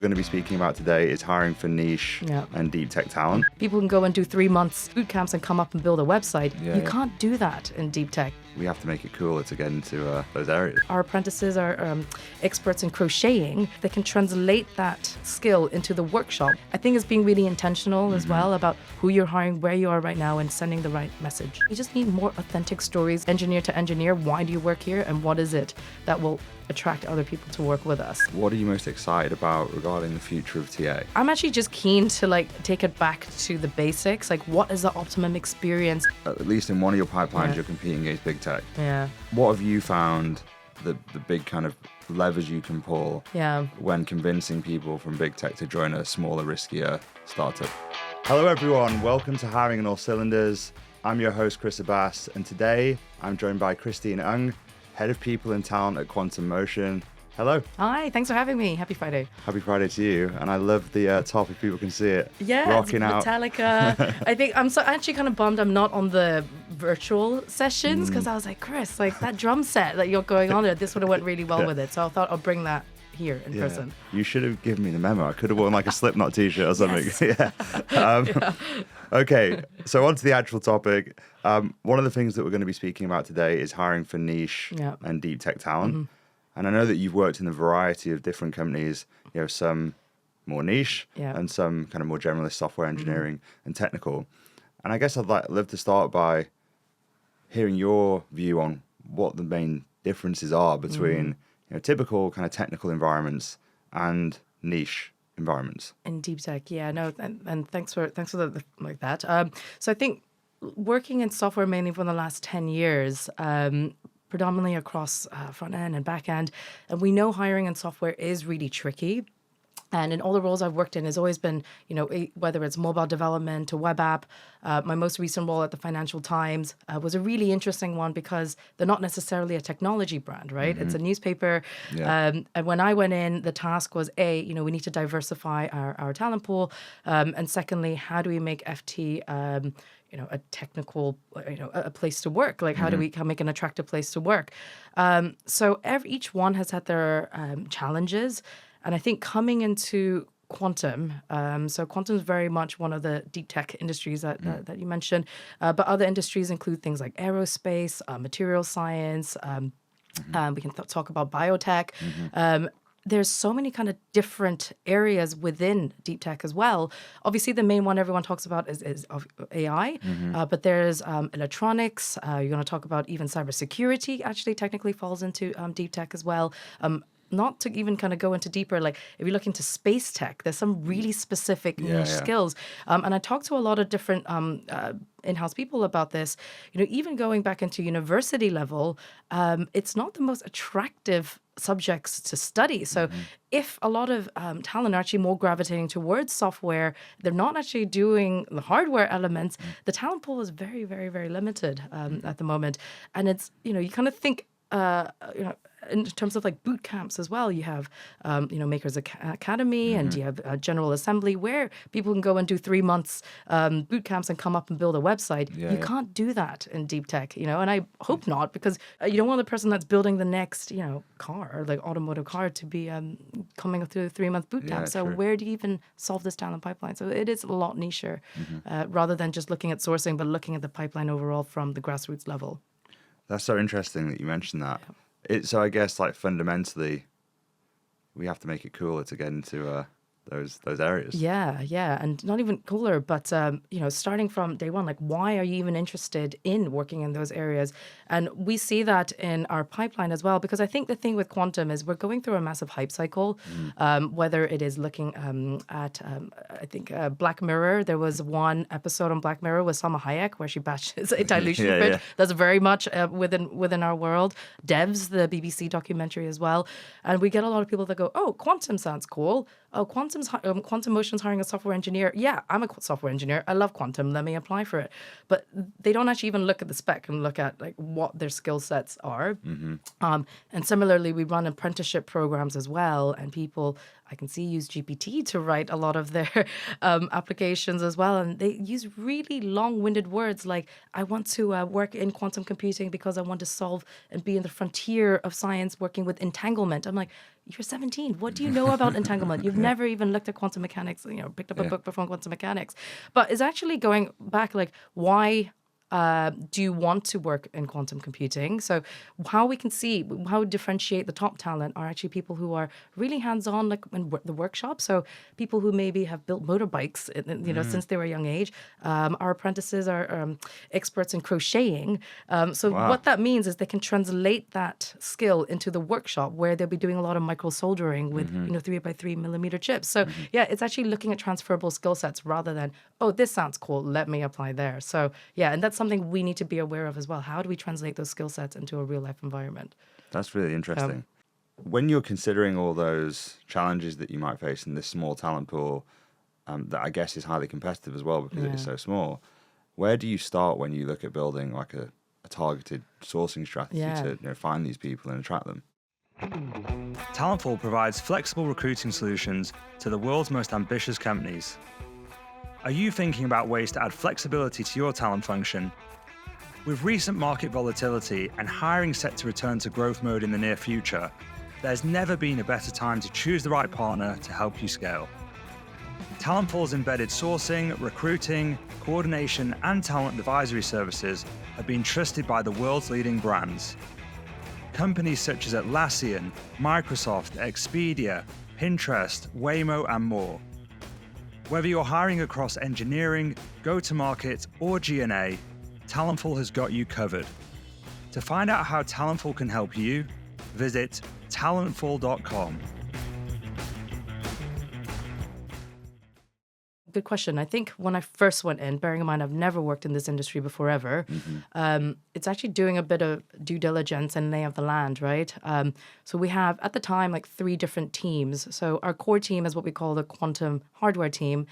We're going to be speaking about today is hiring for niche and deep tech talent. People can go and do 3 months boot camps and come up and build a website. You Yeah. can't do that in deep tech. We have to make it cooler to get into those areas. Our apprentices are experts in crocheting. They can translate that skill into the workshop. I think it's being really intentional as well about who you're hiring, where you are right now, and sending the right message. You just need more authentic stories, engineer to engineer. Why do you work here, and what is it that will attract other people to work with us? What are you most excited about regarding the future of TA? I'm actually just keen to take it back to the basics. Like, what is the optimum experience? At least in one of your pipelines, Yeah. you're competing against big tech. Yeah. What have you found the big kind of levers you can pull Yeah. when convincing people from big tech to join a smaller, riskier startup? Hello, everyone. Welcome to Hiring on All Cylinders. I'm your host, Chris Abbass, and today I'm joined by Christine Ung, Head of People and Talent at Quantum Motion. Hello. Hi, thanks for having me. Happy Friday. Happy Friday to you. And I love the top, if people can see it. Yeah, Rocking it's out. Metallica. I think I'm actually kind of bummed I'm not on the virtual sessions because I was like, Chris, that drum set that you're going on there, this would have went really well with it. So I thought I'll bring that here in person. You should have given me the memo. I could have worn like a Slipknot t-shirt or something. Yes. Okay, so on to the actual topic. One of the things that we're going to be speaking about today is hiring for niche and deep tech talent. And I know that you've worked in a variety of different companies, some more niche and some kind of more generalist software engineering and technical. And I guess I'd love to start by hearing your view on what the main differences are between typical kind of technical environments and niche environments. In deep tech, and thanks for the, like that. So I think working in software mainly for the last 10 years, predominantly across front end and back end, and we know hiring in software is really tricky. And in all the roles I've worked in has always been, whether it's mobile development to web app. My most recent role at the Financial Times was a really interesting one because they're not necessarily a technology brand, right? It's a newspaper. And when I went in, the task was we need to diversify our talent pool. And secondly, how do we make FT a technical, a place to work? Like, how do we make an attractive place to work? So each one has had their challenges. And I think coming into quantum, so quantum is very much one of the deep tech industries that you mentioned, but other industries include things like aerospace, material science. We can talk about biotech. There's so many kind of different areas within deep tech as well. Obviously, the main one everyone talks about is of AI, but there's electronics. You're going to talk about even cybersecurity actually technically falls into deep tech as well. Not to even kind of go into deeper, like if you look into space tech, there's some really specific niche skills. And I talked to a lot of different in-house people about this. Even going back into university level, it's not the most attractive subjects to study. So if a lot of talent are actually more gravitating towards software, they're not actually doing the hardware elements, the talent pool is very, very, very limited at the moment. And it's, you kind of think, in terms of like boot camps as well, you have, Makers Academy and you have General Assembly where people can go and do 3 months boot camps and come up and build a website. You can't do that in deep tech, and I hope not, because you don't want the person that's building the next, car, like automotive car, to be coming through a 3-month boot camp. So where do you even solve this talent pipeline? So it is a lot nicher rather than just looking at sourcing, but looking at the pipeline overall from the grassroots level. That's so interesting that you mentioned that. So I guess like fundamentally, we have to make it cooler to get into those areas. Yeah, and not even cooler, but starting from day one, like why are you even interested in working in those areas? And we see that in our pipeline as well, because I think the thing with quantum is we're going through a massive hype cycle. Whether it is looking at, I think Black Mirror, there was one episode on Black Mirror with Salma Hayek where she bashes a dilution bit. That's very much within our world. Devs, the BBC documentary as well, and we get a lot of people that go, "Oh, quantum sounds cool. Oh, Quantum Motion's hiring a software engineer. Yeah, I'm a software engineer. I love quantum. Let me apply for it." But they don't actually even look at the spec and look at like what their skill sets are. And similarly, we run apprenticeship programs as well, and people I can see use GPT to write a lot of their applications as well. And they use really long-winded words like, I want to work in quantum computing because I want to solve and be in the frontier of science working with entanglement. I'm like, you're 17. What do you know about entanglement? You've never even looked at quantum mechanics, picked up a book before quantum mechanics. But it's actually going back, like, why do you want to work in quantum computing? So how we differentiate the top talent are actually people who are really hands-on, like in the workshop. So people who maybe have built motorbikes, since they were a young age. Our apprentices are experts in crocheting. What that means is they can translate that skill into the workshop where they'll be doing a lot of micro soldering with 3x3 millimeter chips. So it's actually looking at transferable skill sets rather than, oh, this sounds cool, let me apply there. So and that's something we need to be aware of as well. How do we translate those skill sets into a real life environment? That's really interesting. When you're considering all those challenges that you might face in this small talent pool, that I guess is highly competitive as well because it is so small, where do you start when you look at building like a targeted sourcing strategy to find these people and attract them? Talentful provides flexible recruiting solutions to the world's most ambitious companies. Are you thinking about ways to add flexibility to your talent function? With recent market volatility and hiring set to return to growth mode in the near future, there's never been a better time to choose the right partner to help you scale. Talentful's embedded sourcing, recruiting, coordination, and talent advisory services have been trusted by the world's leading brands. Companies such as Atlassian, Microsoft, Expedia, Pinterest, Waymo, and more. Whether you're hiring across engineering, go-to-market, or G&A, Talentful has got you covered. To find out how Talentful can help you, visit talentful.com. Good question. I think when I first went in, bearing in mind I've never worked in this industry before ever, it's actually doing a bit of due diligence and lay of the land, right? So we have, at the time, like 3 different teams. So our core team is what we call the quantum hardware team.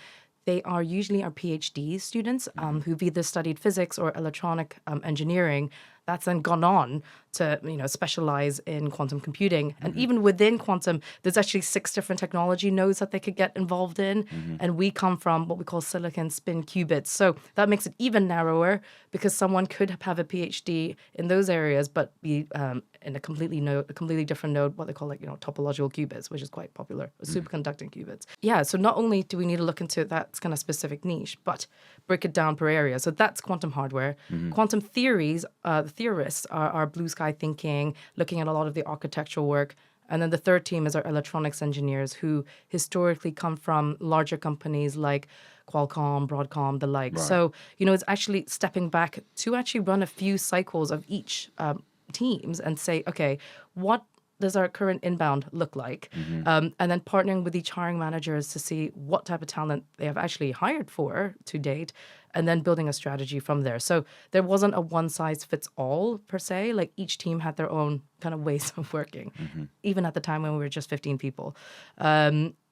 They are usually our PhD students who've either studied physics or electronic engineering. That's then gone on to specialize in quantum computing. And even within quantum, there's actually 6 different technology nodes that they could get involved in. And we come from what we call silicon spin qubits. So that makes it even narrower because someone could have a PhD in those areas, but be in a completely different node, what they call topological qubits, which is quite popular, superconducting qubits. Yeah, so not only do we need to look into that kind of specific niche, but break it down per area. So that's quantum hardware. Quantum theories, the theorists are blue sky thinking, looking at a lot of the architectural work. And then the third team is our electronics engineers who historically come from larger companies like Qualcomm, Broadcom, the like. Right. So, it's actually stepping back to actually run a few cycles of each teams and say, okay, what does our current inbound look like? And then partnering with each hiring managers to see what type of talent they have actually hired for to date, and then building a strategy from there. So there wasn't a one-size-fits-all per se. Like each team had their own kind of ways of working, even at the time when we were just 15 people.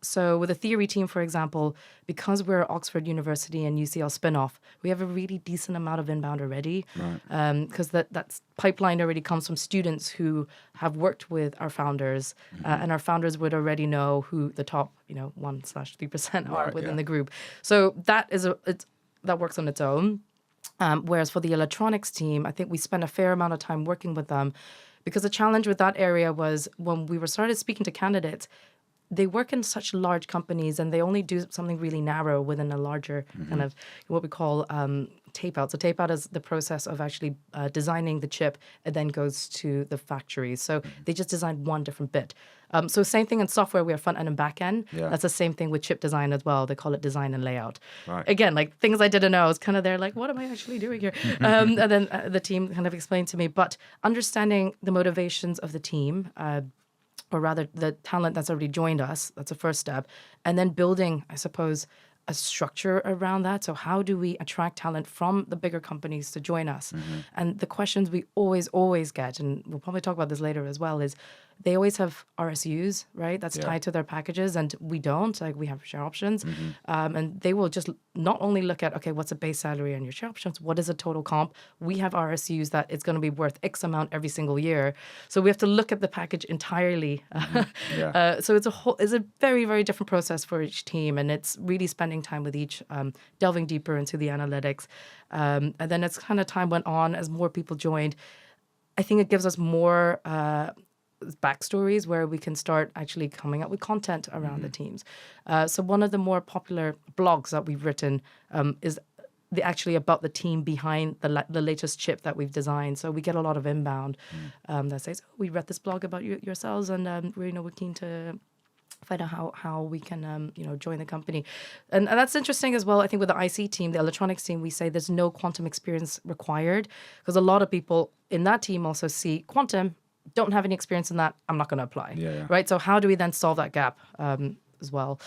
So with the theory team, for example, because we're Oxford University and UCL spinoff, we have a really decent amount of inbound already. Because that's pipeline already comes from students who have worked with our founders, and our founders would already know who the top 1/3% are within the group. So that is that works on its own. Whereas for the electronics team, I think we spent a fair amount of time working with them because the challenge with that area was when we started speaking to candidates, they work in such large companies and they only do something really narrow within a larger kind of what we call tape out. So tape out is the process of actually designing the chip and then goes to the factory. So they just design one different bit. So same thing in software, we have front end and back end. Yeah. That's the same thing with chip design as well. They call it design and layout. Right. Again, like things I didn't know, I was kind of there like, what am I actually doing here? And then the team kind of explained to me. But understanding the motivations of the team, or rather the talent that's already joined us, that's the first step. And then building, I suppose, a structure around that. So how do we attract talent from the bigger companies to join us? And the questions we always get, and we'll probably talk about this later as well, is they always have RSUs, right? That's tied to their packages, and we don't. Like we have share options, and they will just not only look at, okay, what's the base salary on your share options? What is the total comp? We have RSUs that it's going to be worth X amount every single year. So we have to look at the package entirely. So it's a very, very different process for each team, and it's really spending time with each, delving deeper into the analytics. And then as kind of time went on, as more people joined, I think it gives us more backstories where we can start actually coming up with content around the teams. So one of the more popular blogs that we've written is actually about the team behind the latest chip that we've designed. So we get a lot of inbound that says, oh, we read this blog about yourselves, and we're keen to find out how we can join the company. And that's interesting as well. I think with the IC team, the electronics team, we say there's no quantum experience required, because a lot of people in that team also see quantum, don't have any experience in that, I'm not going to apply. Right? So how do we then solve that gap as well?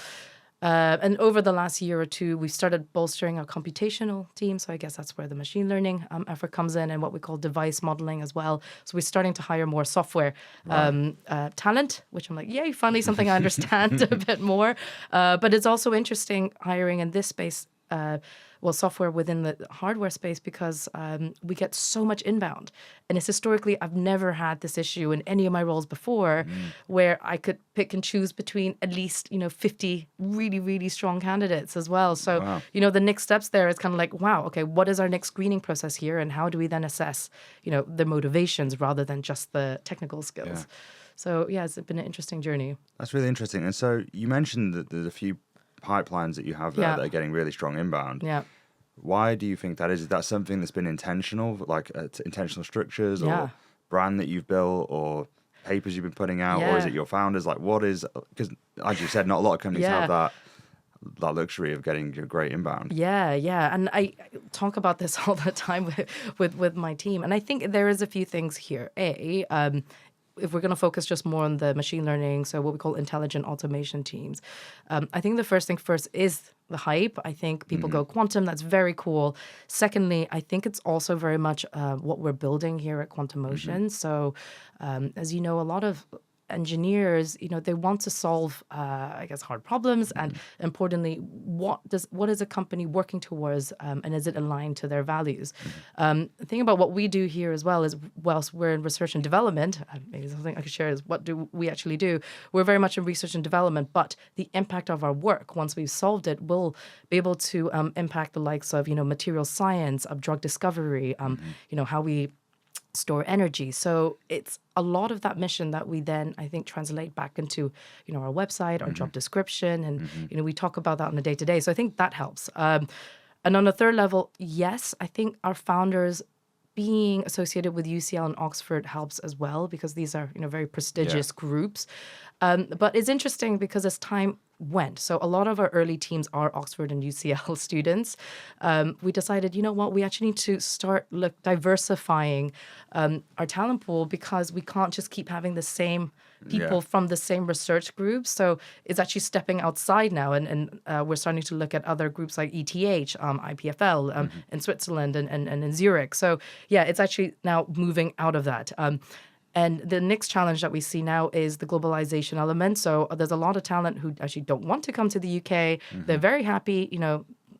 And over the last year or two, we've started bolstering our computational team. So I guess that's where the machine learning effort comes in, and what we call device modeling as well. So we're starting to hire more software talent, which I'm like, yay, finally something I understand a bit more. But it's also interesting hiring in this space, software within the hardware space, because we get so much inbound. And it's historically, I've never had this issue in any of my roles before, where I could pick and choose between at least, 50 really, really strong candidates as well. So, the next steps there is kind of like, wow, okay, what is our next screening process here? And how do we then assess, the motivations rather than just the technical skills? Yeah. So, it's been an interesting journey. That's really interesting. And so you mentioned that there's a few pipelines that you have there that are getting really strong inbound. Yeah. Why do you think that is? Is that something that's been intentional, like intentional structures or brand that you've built or papers you've been putting out, or is it your founders? Like, what is, because as you said, not a lot of companies have that luxury of getting a great inbound. Yeah. And I talk about this all the time with my team. And I think there is a few things here. If we're going to focus just more on the machine learning, so what we call intelligent automation teams, I think the first thing first is the hype. I think people go quantum, that's very cool. Secondly, I think it's also very much what we're building here at Quantum Motion. So as you know, a lot of engineers, they want to solve, hard problems, and importantly, what is a company working towards, and is it aligned to their values? The thing about what we do here as well is, whilst we're in research and development, maybe something I could share is what do we actually do? We're very much in research and development, but the impact of our work, once we've solved it, will be able to impact the likes of, material science, of drug discovery, how we store energy. So it's a lot of that mission that we then, I think, translate back into, our website, our job description, and, we talk about that on a day-to-day. So I think that helps. And on a third level, yes, I think our founders being associated with UCL and Oxford helps as well, because these are, very prestigious groups. But it's interesting because as time went, so a lot of our early teams are Oxford and UCL students. We decided, we actually need to start diversifying our talent pool, because we can't just keep having the same people from the same research groups. So it's actually stepping outside now, and we're starting to look at other groups like ETH, IPFL in Switzerland and in Zurich. So it's actually now moving out of that. And the next challenge that we see now is the globalization element. So there's a lot of talent who actually don't want to come to the UK. They're very happy,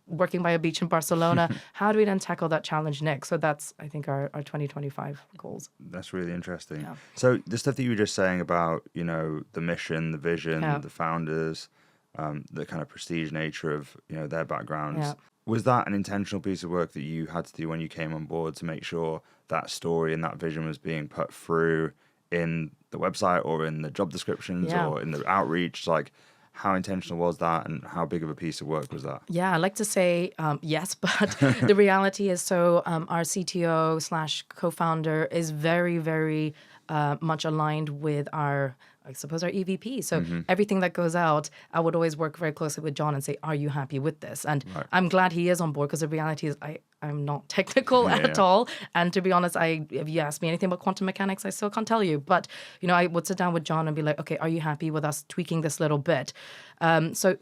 working by a beach in Barcelona. How do we then tackle that challenge next? So that's, I think, our 2025 goals. That's really interesting. Yeah. So the stuff that you were just saying about, the mission, the vision, the founders, the kind of prestige nature of, their backgrounds. Yeah. Was that an intentional piece of work that you had to do when you came on board to make sure that story and that vision was being put through in the website or in the job descriptions or in the outreach? Like, how intentional was that, and how big of a piece of work was that? Yeah, I like to say yes, but the reality is, so our CTO / co-founder is very, very much aligned with our EVP. So everything that goes out, I would always work very closely with John and say, are you happy with this? And I'm glad he is on board, because the reality is I'm not technical at all. And to be honest, if you ask me anything about quantum mechanics, I still can't tell you. But, I would sit down with John and be like, okay, are you happy with us tweaking this little bit? So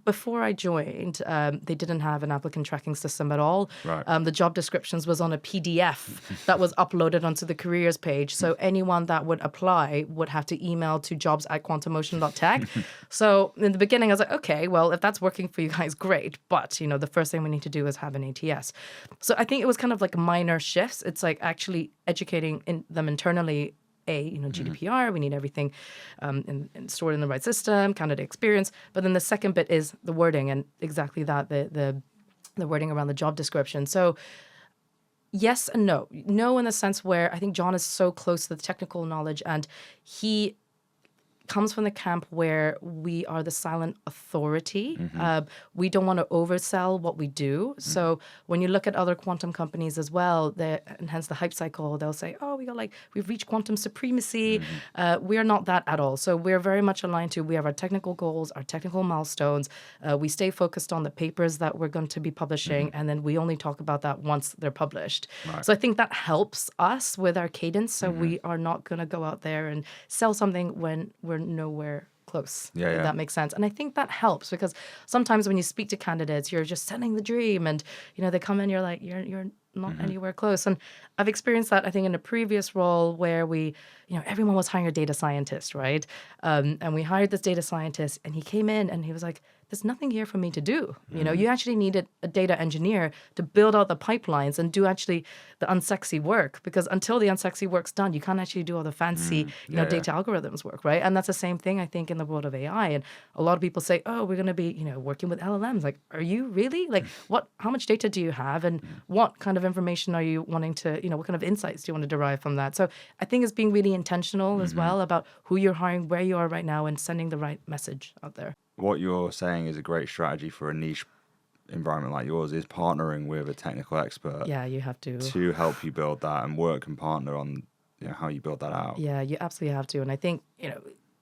before I joined, they didn't have an applicant tracking system at all. Right. The job descriptions was on a PDF that was uploaded onto the careers page. So anyone that would apply would have to email to jobs@quantummotion.tech. So in the beginning, I was like, okay, well, if that's working for you guys, great. But, the first thing we need to do is have an ATS. So I think it was kind of like minor shifts. It's like actually educating them internally. GDPR, we need everything stored in the right system, candidate experience. But then the second bit is the wording, and exactly that, the wording around the job description. So Yes and no. No in the sense where I think John is so close to the technical knowledge, and he comes from the camp where we are the silent authority. We don't want to oversell what we do. So when you look at other quantum companies as well, and hence the hype cycle, they'll say, oh, we've reached quantum supremacy. We are not that at all. So we're very much aligned to, we have our technical goals, our technical milestones. We stay focused on the papers that we're going to be publishing, and then we only talk about that once they're published. Right. So I think that helps us with our cadence. So we are not going to go out there and sell something when we're nowhere close. If that makes sense. And I think that helps, because sometimes when you speak to candidates, you're just selling the dream, and they come in, you're like, you're not anywhere close. And I've experienced that, I think, in a previous role where everyone was hiring a data scientist, right? And we hired this data scientist, and he came in and he was like, there's nothing here for me to do. You actually needed a data engineer to build out the pipelines and do actually the unsexy work, because until the unsexy work's done, you can't actually do all the fancy, data algorithms work, right? And that's the same thing, I think, in the world of AI. And a lot of people say, oh, we're going to be, working with LLMs. Like, are you really? Like, how much data do you have? And what kind of information are you wanting to, what kind of insights do you want to derive from that? So I think it's being really intentional as well about who you're hiring, where you are right now, and sending the right message out there. What you're saying is a great strategy for a niche environment like yours is partnering with a technical expert. Yeah, you have to help you build that and work and partner on how you build that out. Yeah, you absolutely have to. And I think,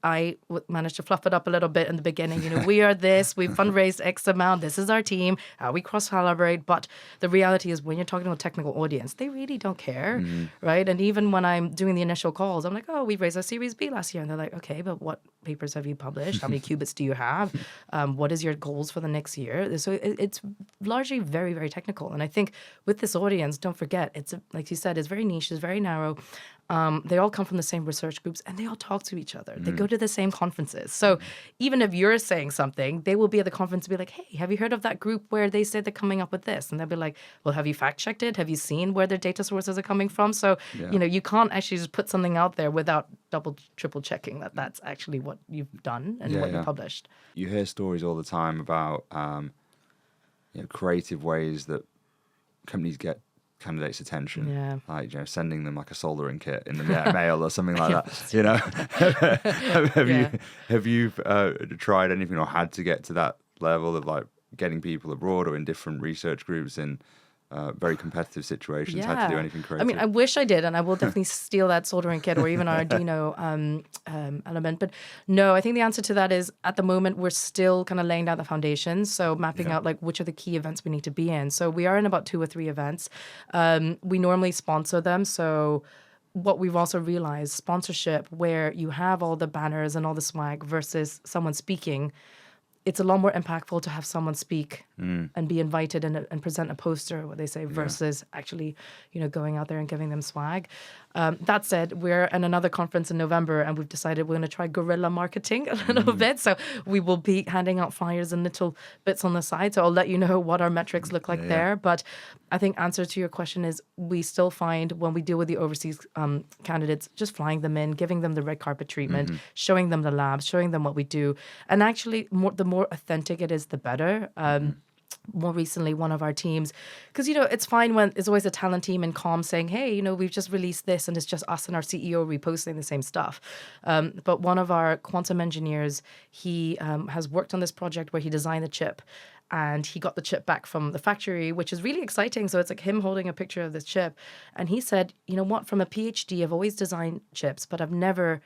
I managed to fluff it up a little bit in the beginning. We are this, we've fundraised X amount, this is our team, we cross-collaborate. But the reality is, when you're talking to a technical audience, they really don't care, right? And even when I'm doing the initial calls, I'm like, oh, we raised our Series B last year. And they're like, okay, but what papers have you published? How many qubits do you have? What is your goals for the next year? So it's largely very, very technical. And I think with this audience, don't forget, it's, like you said, it's very niche, it's very narrow. They all come from the same research groups, and they all talk to each other. They go to the same conferences. So even if you're saying something, they will be at the conference and be like, hey, have you heard of that group where they said they're coming up with this? And they'll be like, well, have you fact-checked it? Have you seen where their data sources are coming from? So, you can't actually just put something out there without double, triple checking that that's actually what you've done and what you published. You hear stories all the time about creative ways that companies get candidates' attention, like sending them like a soldering kit in the mail or something like that. Have you tried anything or had to get to that level of like getting people abroad or in different research groups in very competitive situations, had to do anything creative? I mean, I wish I did, and I will definitely steal that soldering kit or even our Arduino element. But no, I think the answer to that is, at the moment, we're still kind of laying down the foundations. So mapping out like which are the key events we need to be in. So we are in about 2 or 3 events. We normally sponsor them. So what we've also realized, sponsorship, where you have all the banners and all the swag versus someone speaking, it's a lot more impactful to have someone speak and be invited and present a poster, what they say, versus actually, going out there and giving them swag. That said, we're in another conference in November, and we've decided we're going to try guerrilla marketing a little bit. So we will be handing out flyers and little bits on the side. So I'll let you know what our metrics look like there. But I think answer to your question is, we still find when we deal with the overseas candidates, just flying them in, giving them the red carpet treatment, showing them the labs, showing them what we do. And actually, the more authentic it is, the better. More recently, one of our teams, because, it's fine when there's always a talent team in comms saying, hey, we've just released this, and it's just us and our CEO reposting the same stuff. But one of our quantum engineers, he has worked on this project where he designed the chip, and he got the chip back from the factory, which is really exciting. So it's like him holding a picture of this chip. And he said, you know what, from a PhD, I've always designed chips, but I've never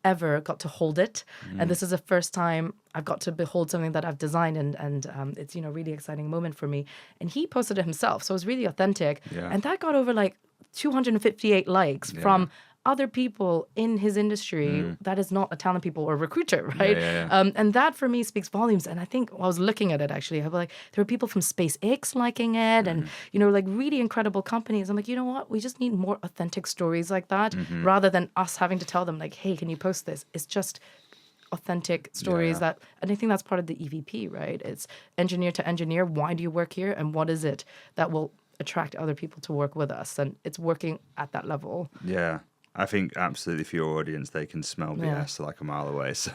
ever got to hold it, and this is the first time I've got to behold something that I've designed, and it's really exciting moment for me. And he posted it himself, so it was really authentic, and that got over like 258 likes from other people in his industry that is not a talent people or recruiter, right? And that for me speaks volumes. And I think I was looking at it actually, I was like, there were people from SpaceX liking it, and like really incredible companies. I'm like, you know what? We just need more authentic stories like that, rather than us having to tell them like, hey, can you post this? It's just authentic stories that, and I think that's part of the EVP, right? It's engineer to engineer. Why do you work here, and what is it that will attract other people to work with us? And it's working at that level. Yeah. I think absolutely for your audience, they can smell BS like a mile away. So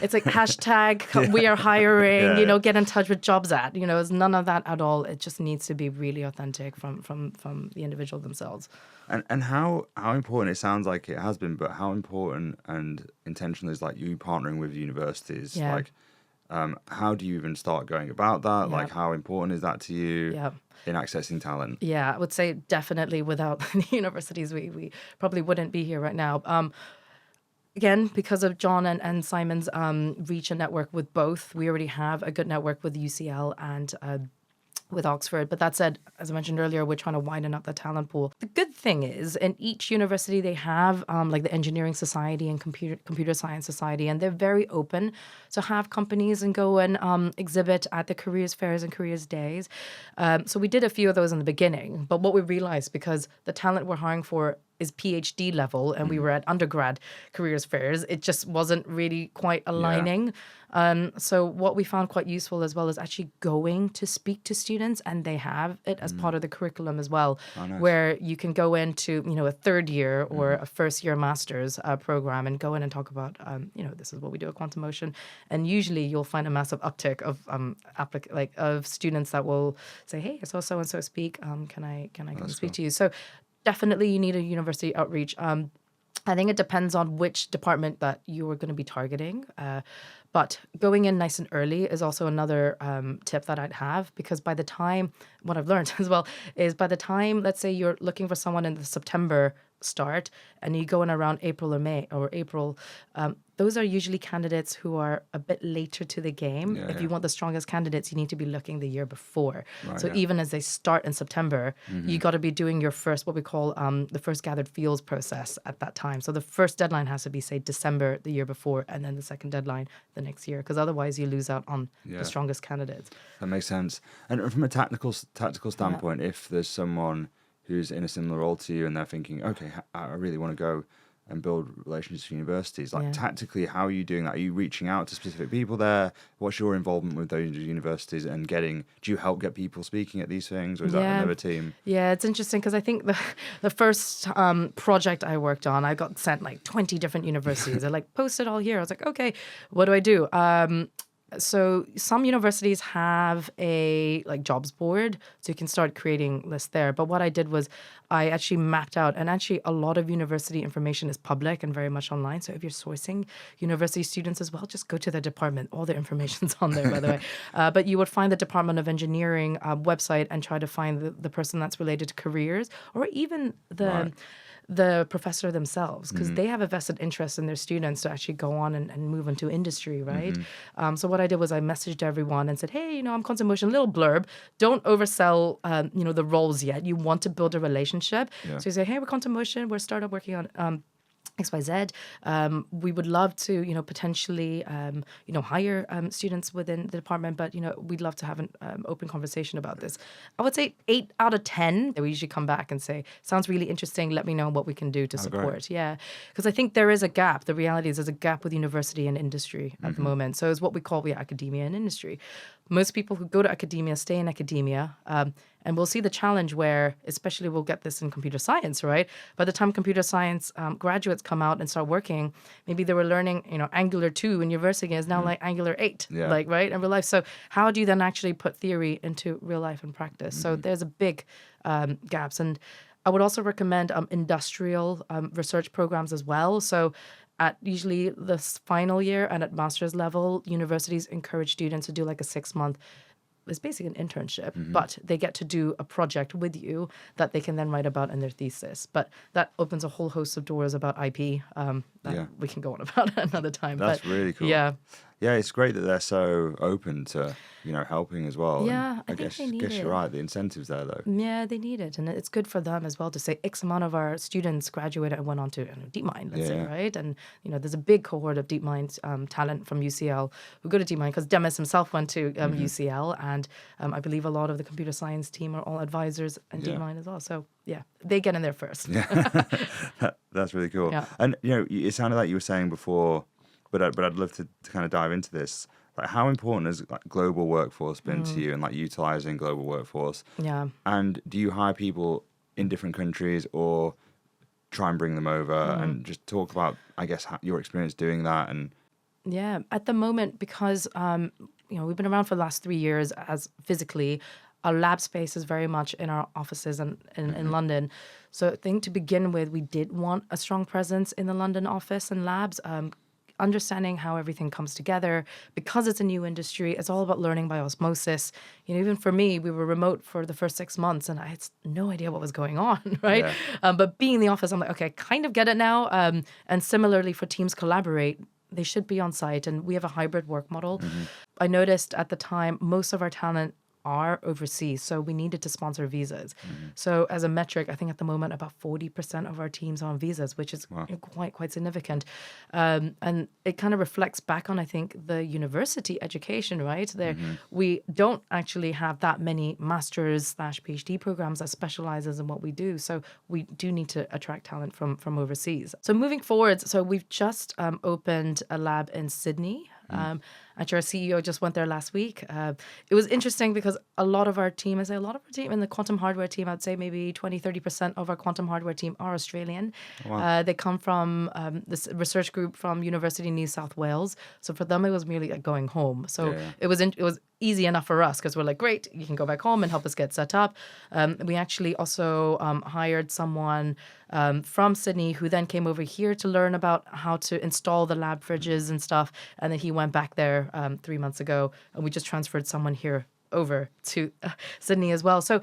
it's like hashtag we are hiring, Yeah. get in touch with jobs at, it's none of that at all. It just needs to be really authentic from the individual themselves. And how important, it sounds like it has been, but how important and intentional is like you partnering with universities? Yeah. Like, how do you even start going about that? Like, how important is that to you in accessing talent? Yeah, I would say definitely without the universities, we probably wouldn't be here right now. Again, because of John and Simon's reach and network with both, we already have a good network with UCL and with Oxford. But that said, as I mentioned earlier, we're trying to widen up the talent pool. The good thing is, in each university, they have like the Engineering Society and Computer Science Society, and they're very open to have companies and go and exhibit at the careers fairs and careers days. So we did a few of those in the beginning. But what we realized, because the talent we're hiring for is PhD level and we were at undergrad careers fairs, it just wasn't really quite aligning. So what we found quite useful as well is actually going to speak to students, and they have it as part of the curriculum as well, where you can go into, a third year or a first year master's program and go in and talk about, this is what we do at Quantum Motion. And usually you'll find a massive uptick of students that will say, hey, I saw so-and-so speak. Can I come and speak to you? So definitely you need a university outreach. I think it depends on which department that you are going to be targeting. But going in nice and early is also another tip that I'd have, because by the time, what I've learned as well, is by the time, let's say you're looking for someone in the September start and you go in around April or May or April, those are usually candidates who are a bit later to the game. If you want the strongest candidates, you need to be looking the year before. Even as they start in September, you got to be doing your first, what we call the first gathered fields process at that time. So the first deadline has to be, say, December the year before, and then the second deadline the next year, because otherwise you lose out on the strongest candidates. That makes sense. And from a tactical standpoint, if there's someone who's in a similar role to you and they're thinking, okay, I really want to go and build relationships with universities, like tactically, how are you doing that? Are you reaching out to specific people there? What's your involvement with those universities and do you help get people speaking at these things, or is that another team? Yeah, it's interesting because I think the first project I worked on, I got sent like 20 different universities. I post it all here. I was like, okay, what do I do? So some universities have a jobs board, so you can start creating lists there. But what I did was I actually mapped out, and actually a lot of university information is public and very much online. So if you're sourcing university students as well, just go to the department. All the information's on there, by the way. But you would find the Department of Engineering website and try to find the person that's related to careers, or even the professor themselves, because they have a vested interest in their students to actually go on and move into industry, right? So what I did was I messaged everyone and said, hey, I'm Quantum Motion, little blurb. Don't oversell, the roles yet. You want to build a relationship. So you say, hey, we're Quantum Motion. We're a startup working on XYZ. We would love to, potentially, hire students within the department, but, we'd love to have an open conversation about this. I would say 8 out of 10, they usually come back and say, sounds really interesting. Let me know what we can do to support. Great. Yeah. Because I think there is a gap. The reality is there's a gap with university and industry at the moment. So it's what we call academia and industry. Most people who go to academia stay in academia, and we'll see the challenge where, especially we'll get this in computer science, right? By the time computer science graduates come out and start working, maybe they were learning, Angular 2 in university is now like Angular 8, right, in real life. So how do you then actually put theory into real life and practice? So there's a big gaps. And I would also recommend industrial research programs as well. So at usually the final year and at master's level, universities encourage students to do like a 6-month, it's basically an internship, but they get to do a project with you that they can then write about in their thesis. But that opens a whole host of doors about IP that we can go on about another time. That's really cool. Yeah. Yeah, it's great that they're so open to, helping as well. Yeah, and I guess you're right. The incentives there, though. Yeah, they need it. And it's good for them as well to say X amount of our students graduated and went on to DeepMind, let's say, right? And, there's a big cohort of DeepMind talent from UCL who go to DeepMind, because Demis himself went to UCL. And I believe a lot of the computer science team are all advisors in DeepMind as well. So, yeah, they get in there first. Yeah, that's really cool. Yeah. And, it sounded like you were saying before, but I'd love to kind of dive into this. Like, how important has global workforce been to you, and utilizing global workforce? Yeah. And do you hire people in different countries, or try and bring them over and just talk about, I guess, your experience doing that. And yeah, at the moment, because we've been around for the last 3 years as physically, our lab space is very much in our offices and in London. So I think to begin with, we did want a strong presence in the London office and labs. Understanding how everything comes together, because it's a new industry, it's all about learning by osmosis. Even for me, we were remote for the first 6 months and I had no idea what was going on, right? Yeah. But being in the office, I'm like, okay, kind of get it now. And similarly for teams collaborate, they should be on site, and we have a hybrid work model. I noticed at the time, most of our talent are overseas, so we needed to sponsor visas. So as a metric, I think at the moment about 40% of our teams are on visas, which is quite significant. And it kind of reflects back on, I think, the university education, right? There, we don't actually have that many master's/PhD programs that specializes in what we do. So we do need to attract talent from overseas. So moving forward, so we've just opened a lab in Sydney. Actually, our CEO just went there last week. It was interesting because a lot of our team in the quantum hardware team, I'd say maybe 20-30% of our quantum hardware team are Australian. Wow. They come from this research group from University of New South Wales. So for them, it was merely like going home. So it was easy enough for us because we're like, great, you can go back home and help us get set up. We actually also hired someone from Sydney who then came over here to learn about how to install the lab fridges and stuff. And then he went back there 3 months ago, and we just transferred someone here over to Sydney as well. So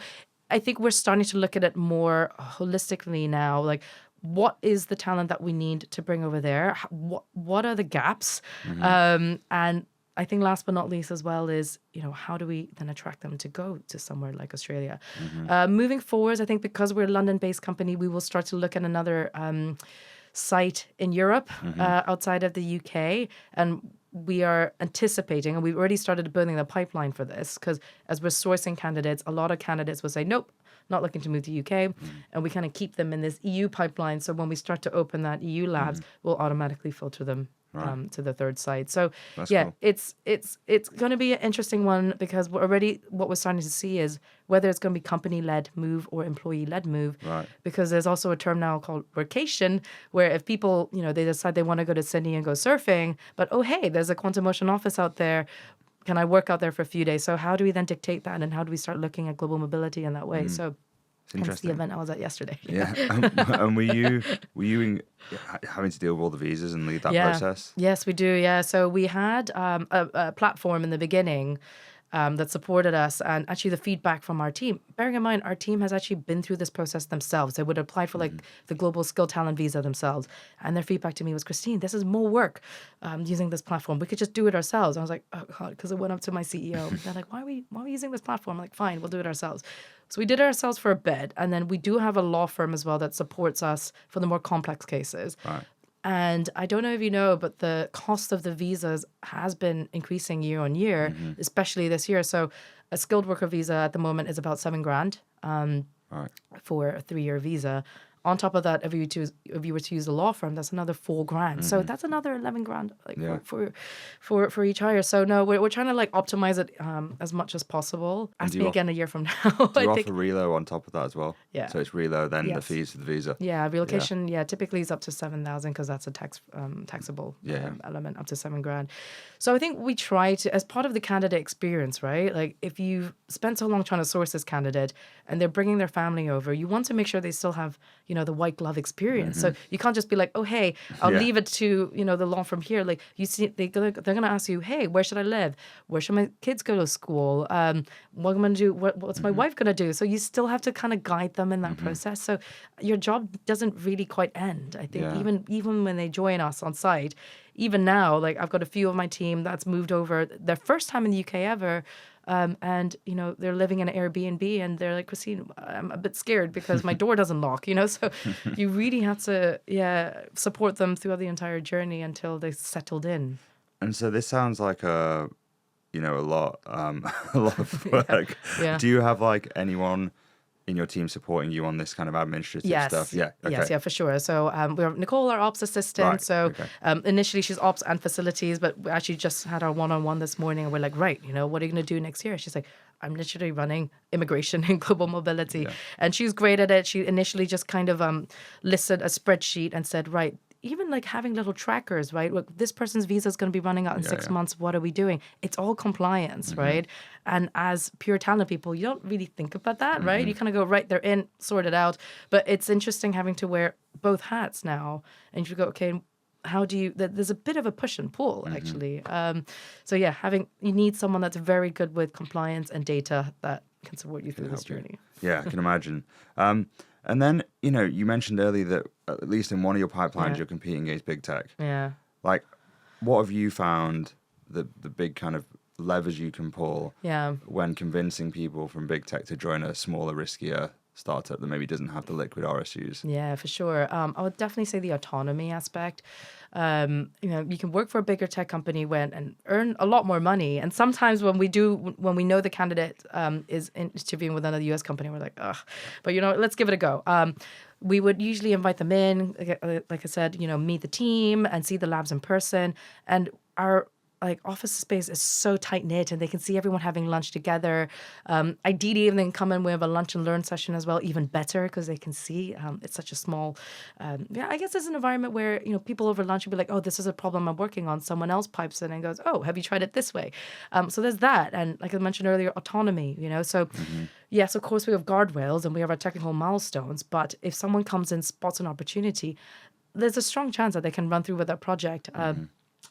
I think we're starting to look at it more holistically now. Like, what is the talent that we need to bring over there? What are the gaps? And I think last but not least as well is, how do we then attract them to go to somewhere like Australia? Moving forward, I think because we're a London-based company, we will start to look at another site in Europe outside of the UK. And we are anticipating, and we've already started building the pipeline for this, because as we're sourcing candidates, a lot of candidates will say, nope, not looking to move to UK. And we kind of keep them in this EU pipeline. So when we start to open that EU labs, we'll automatically filter them to the third site. So that's cool. it's going to be an interesting one, because what we're starting to see is whether it's going to be company-led move or employee-led move. Right. Because there's also a term now called workation, where if people, they decide they want to go to Sydney and go surfing, but oh, hey, there's a Quantum Motion office out there. Can I work out there for a few days? So how do we then dictate that, and how do we start looking at global mobility in that way? So that's the event I was at yesterday. Yeah. And were you having to deal with all the visas and lead that process? Yes, we do. Yeah. So we had a platform in the beginning that supported us, and actually the feedback from our team, bearing in mind our team has actually been through this process themselves. They would apply for the global skill talent visa themselves, and their feedback to me was, Christine, this is more work using this platform. We could just do it ourselves. I was like, oh God, because it went up to my CEO. They're like, why are we using this platform? I'm like, fine, we'll do it ourselves. So we did it ourselves for a bit, and then we do have a law firm as well that supports us for the more complex cases. Right. And I don't know if you know, but the cost of the visas has been increasing year on year, especially this year. So a skilled worker visa at the moment is about $7,000 for a 3-year visa. On top of that, if you were to use a law firm, that's another $4,000. So that's another $11,000 for each hire. So no, we're trying to optimize it as much as possible. Ask me again a year from now. Do you offer relo on top of that as well? Yeah. So it's relo, then the fees for the visa. Yeah, relocation. Yeah, typically is up to $7,000 because that's a taxable element, up to $7,000. So I think we try to, as part of the candidate experience, right? Like if you've spent so long trying to source this candidate and they're bringing their family over, you want to make sure they still have the white glove experience. So you can't just be like, oh, hey, I'll leave it to, the law firm here. Like you see, they're going to ask you, hey, where should I live? Where should my kids go to school? What am I going to do? What's my wife going to do? So you still have to kind of guide them in that process. So your job doesn't really quite end. I think even when they join us on site, even now, I've got a few of my team that's moved over their first time in the UK ever. And, they're living in an Airbnb and they're like, Christine, I'm a bit scared because my door doesn't lock, so you really have to, support them throughout the entire journey until they settled in. And so this sounds like a lot of work. Yeah. Do you have anyone in your team supporting you on this kind of administrative stuff? Yeah. Okay. Yes, for sure. So we have Nicole, our ops assistant. Right. So initially she's ops and facilities, but we actually just had our one-on-one this morning and we're like, right, what are you going to do next year? She's like, I'm literally running immigration and global mobility. And she's great at it. She initially just kind of listed a spreadsheet and said, right, even like having little trackers, right? Look, this person's visa is going to be running out in 6 months. What are we doing? It's all compliance, right? And as pure talent people, you don't really think about that, right? You kind of go, right, they're in, sort it out. But it's interesting having to wear both hats now. And you go, okay, how do you, there's a bit of a push and pull, actually. So yeah, you need someone that's very good with compliance and data that can support you through this journey. Yeah, I can imagine. And then, you mentioned earlier that at least in one of your pipelines, you're competing against big tech. Yeah. Like, what have you found the big kind of levers you can pull when convincing people from big tech to join a smaller, riskier startup that maybe doesn't have the liquid RSUs? Yeah, for sure. I would definitely say the autonomy aspect. You can work for a bigger tech company and earn a lot more money. And sometimes when we know the candidate is interviewing with another US company, we're like, ugh, but let's give it a go. We would usually invite them in, like I said, meet the team and see the labs in person. And our office space is so tight knit, and they can see everyone having lunch together. Ideally, even then come in, we have a lunch and learn session as well, even better because they can see. It's such a small, I guess it's an environment where people over lunch would be like, oh, this is a problem I'm working on. Someone else pipes in and goes, oh, have you tried it this way? So there's that, and like I mentioned earlier, autonomy. So yes, of course we have guardrails and we have our technical milestones, but if someone comes in, spots an opportunity, there's a strong chance that they can run through with that project.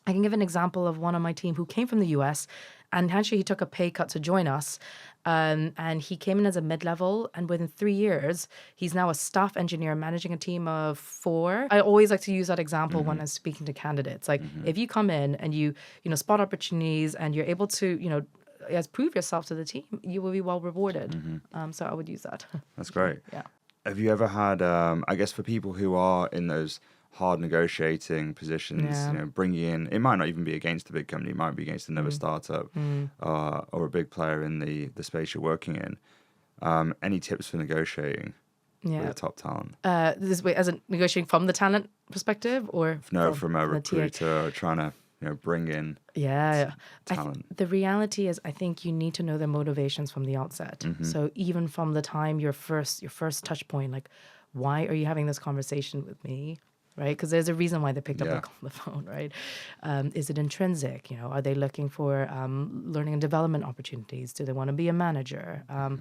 I can give an example of one on my team who came from the US, and actually he took a pay cut to join us. And he came in as a mid-level, and within 3 years, he's now a staff engineer managing a team of 4. I always like to use that example when I'm speaking to candidates. Like, if you come in and you spot opportunities and you're able to, prove yourself to the team, you will be well rewarded. So I would use that. That's great. Yeah. Have you ever had, I guess for people who are in those hard negotiating positions, bringing in, it might not even be against a big company, it might be against another startup or a big player in the space you're working in. Any tips for negotiating with the top talent? This way, as in negotiating from the talent perspective, or from a recruiter trying to bring in talent. The reality is, I think you need to know their motivations from the outset. So even from the time your first touch point, like, why are you having this conversation with me? Right? Because there's a reason why they picked up the phone, right? Is it intrinsic? Are they looking for learning and development opportunities? Do they want to be a manager? And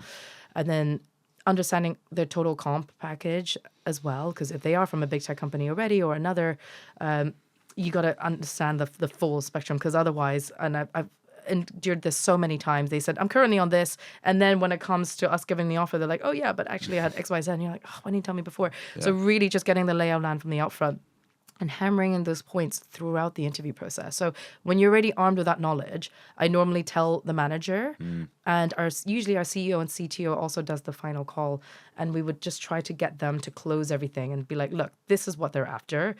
then understanding their total comp package as well, because if they are from a big tech company already or another, you got to understand the full spectrum, because otherwise, and I've endured this so many times, they said, I'm currently on this, and then when it comes to us giving the offer, they're like, oh yeah, but actually I had X, Y, Z, and you're like, oh, why didn't you tell me before? So really just getting the lay of land from the upfront and hammering in those points throughout the interview process. So when you're already armed with that knowledge, I normally tell the manager, and usually our CEO and CTO also does the final call, and we would just try to get them to close everything and be like, look, this is what they're after.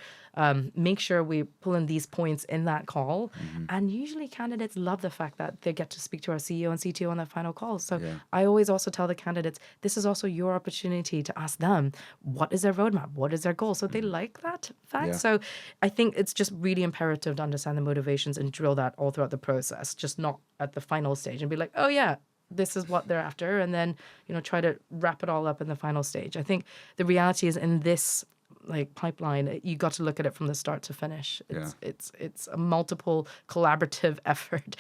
Make sure we pull in these points in that call. And usually candidates love the fact that they get to speak to our CEO and CTO on that final call. So I always also tell the candidates, this is also your opportunity to ask them, what is their roadmap? What is their goal? So they like that fact. So I think it's just really imperative to understand the motivations and drill that all throughout the process, just not at the final stage and be like, oh yeah, this is what they're after, and then try to wrap it all up in the final stage. I think the reality is, in this pipeline, you got to look at it from the start to finish. It's a multiple collaborative effort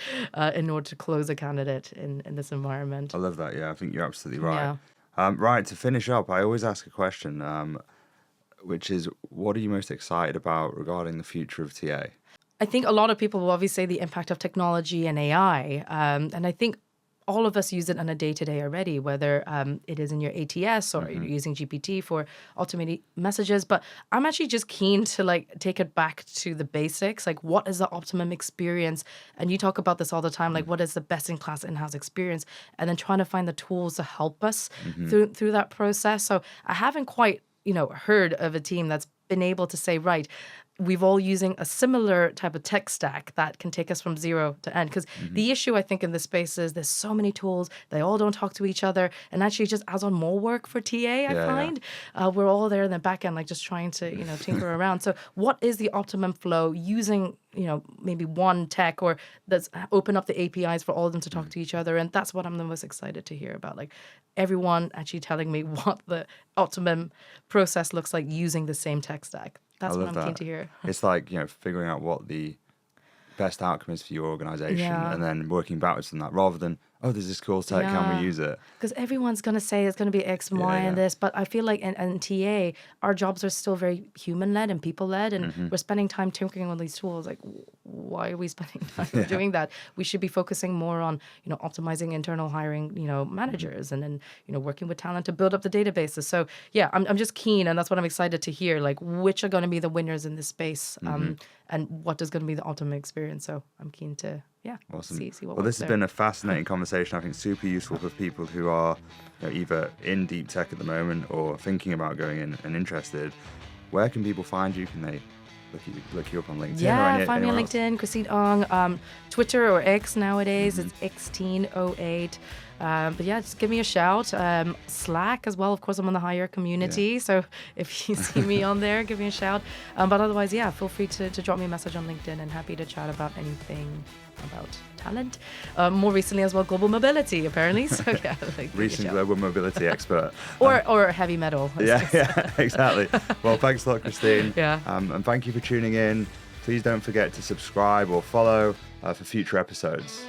in order to close a candidate in this environment. I love that. Yeah, I think you're absolutely right. Right, to finish up, I always ask a question, which is, what are you most excited about regarding the future of TA? I think a lot of people will obviously say the impact of technology and AI, and I think all of us use it on a day-to-day already, whether it is in your ATS or you're using GPT for automating messages. But I'm actually just keen to take it back to the basics. Like, what is the optimum experience? And you talk about this all the time. Like, what is the best-in-class in-house experience? And then trying to find the tools to help us through that process. So I haven't quite heard of a team that's been able to say, right, we've all using a similar type of tech stack that can take us from zero to end. Because the issue, I think, in this space is there's so many tools, they all don't talk to each other, and actually just adds on more work for TA, I find. We're all there in the back end, like just trying to, tinker around. So what is the optimum flow using, maybe one tech, or that's open up the APIs for all of them to talk to each other? And that's what I'm the most excited to hear about. Like everyone actually telling me what the optimum process looks like using the same tech stack. That's what I'm keen to hear. It's like, figuring out what the best outcome is for your organization and then working backwards from that, rather than, oh, there's this cool tech, can we use it? Because everyone's going to say it's going to be X and Y and this, but I feel like in TA, our jobs are still very human-led and people-led, and we're spending time tinkering on these tools. Like, why are we spending time doing that? We should be focusing more on, optimizing internal hiring, managers, and then, working with talent to build up the databases. So, yeah, I'm just keen, and that's what I'm excited to hear, like, which are going to be the winners in this space, and what is going to be the ultimate experience. So I'm keen to, awesome. see what Well, this has been a fascinating conversation. I think super useful for people who are either in deep tech at the moment or thinking about going in and interested. Where can people find you? Can they look you up on LinkedIn? Yeah, find me on LinkedIn, Christine Ong. Twitter or X nowadays, it's Xteen08. But yeah, just give me a shout. Slack as well. Of course, I'm on the Hire community. So if you see me on there, give me a shout. But otherwise, feel free to drop me a message on LinkedIn, and happy to chat about anything about talent. More recently as well, global mobility, apparently. So yeah, recent global mobility expert. Or heavy metal. Yeah, exactly. Well, thanks a lot, Christine. Yeah. And thank you for tuning in. Please don't forget to subscribe or follow for future episodes.